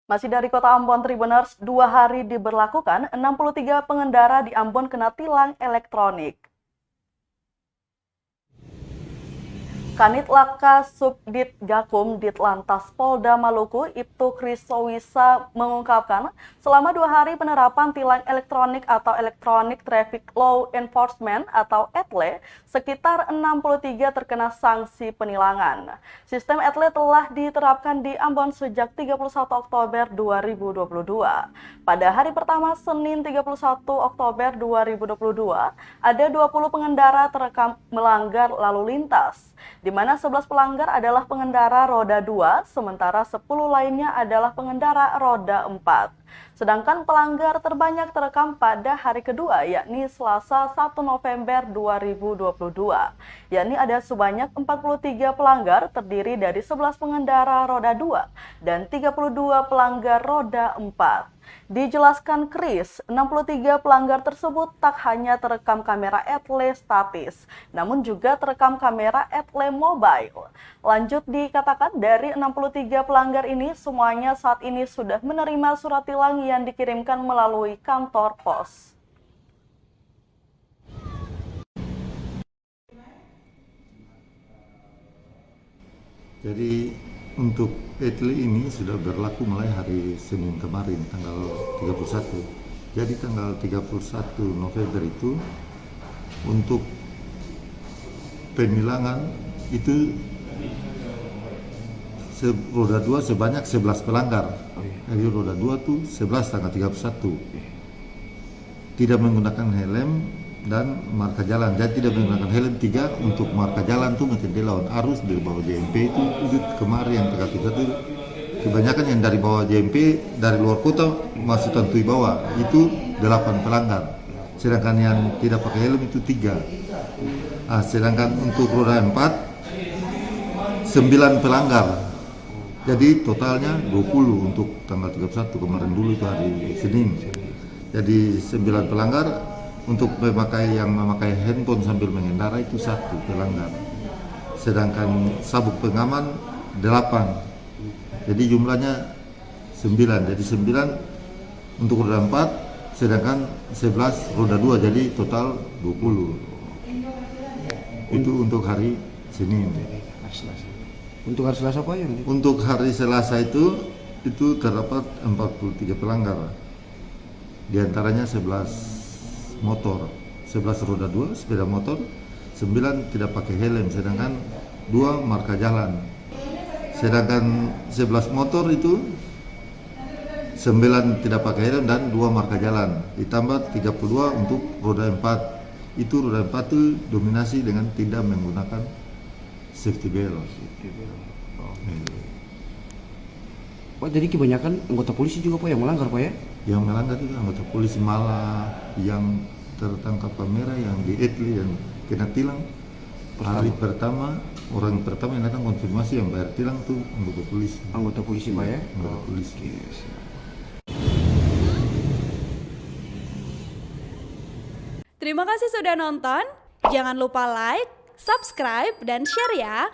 Masih dari Kota Ambon Tribuners, 2 hari diberlakukan, 63 pengendara di Ambon kena tilang elektronik. Kanit Laka Subdit Gakum Ditlantas Polda Maluku, Ibtu Krisowisa mengungkapkan, selama 2 hari penerapan tilang elektronik atau Electronic Traffic Law Enforcement atau ETLE, sekitar 63 terkena sanksi penilangan. Sistem ETLE telah diterapkan di Ambon sejak 31 Oktober 2022. Pada hari pertama Senin 31 Oktober 2022, ada 20 pengendara terekam melanggar lalu lintas, di mana 11 pelanggar adalah pengendara roda 2, sementara 10 lainnya adalah pengendara roda 4. Sedangkan pelanggar terbanyak terekam pada hari kedua, yakni Selasa 1 November 2022. Yakni ada sebanyak 43 pelanggar terdiri dari 11 pengendara roda 2 dan 32 pelanggar roda 4. Dijelaskan Kris, 63 pelanggar tersebut tak hanya terekam kamera ETLE statis, namun juga terekam kamera ETLE mobile. Lanjut dikatakan dari 63 pelanggar ini semuanya saat ini sudah menerima surat tilang yang dikirimkan melalui kantor pos. Jadi untuk ETLE ini sudah berlaku mulai hari Senin kemarin tanggal 31. Jadi tanggal 31 November itu untuk penilangan itu roda 2 sebanyak 11 pelanggar. Jadi roda 2 tuh 11 tanggal 31. Tidak menggunakan helm dan marka jalan. Jadi tidak menggunakan helm 3 untuk marka jalan tuh menjadi lawan arus dari bawah JMP itu kemarin yang tanggal 31 kebanyakan yang dari bawah JMP dari luar kota masih tentui bawah itu 8 pelanggar. Sedangkan yang tidak pakai helm itu 3. Sedangkan untuk roda 4 9 pelanggar. Jadi totalnya 20 untuk tanggal 31 kemarin dulu itu hari Senin. Jadi 9 pelanggar. Untuk yang memakai handphone sambil mengendara itu 1 pelanggar. Sedangkan sabuk pengaman 8. Jadi jumlahnya 9. Jadi 9 untuk roda 4, sedangkan 11 roda 2. Jadi total 20. Itu untuk hari Senin. Untuk hari Selasa apa ya? Untuk hari Selasa itu terdapat 43 pelanggar. Di antaranya 11 motor, 11 roda 2 sepeda motor, 9 tidak pakai helm, sedangkan 2 marka jalan. Sedangkan 11 motor itu 9 tidak pakai helm dan 2 marka jalan. Ditambah 32 untuk roda 4. Itu roda 4 itu dominasi dengan tidak menggunakan safety belt. Pak, jadi kebanyakan anggota polisi juga Pak yang melanggar Pak ya? Yang melanggar itu anggota polisi, malah yang tertangkap kamera yang di ETLE yang kena tilang hari pertama, orang pertama yang datang konfirmasi yang bayar tilang tuh anggota polisi. Anggota polisi Pak ya? Anggota polisi. Terima kasih sudah nonton. Jangan lupa like, subscribe, dan share ya.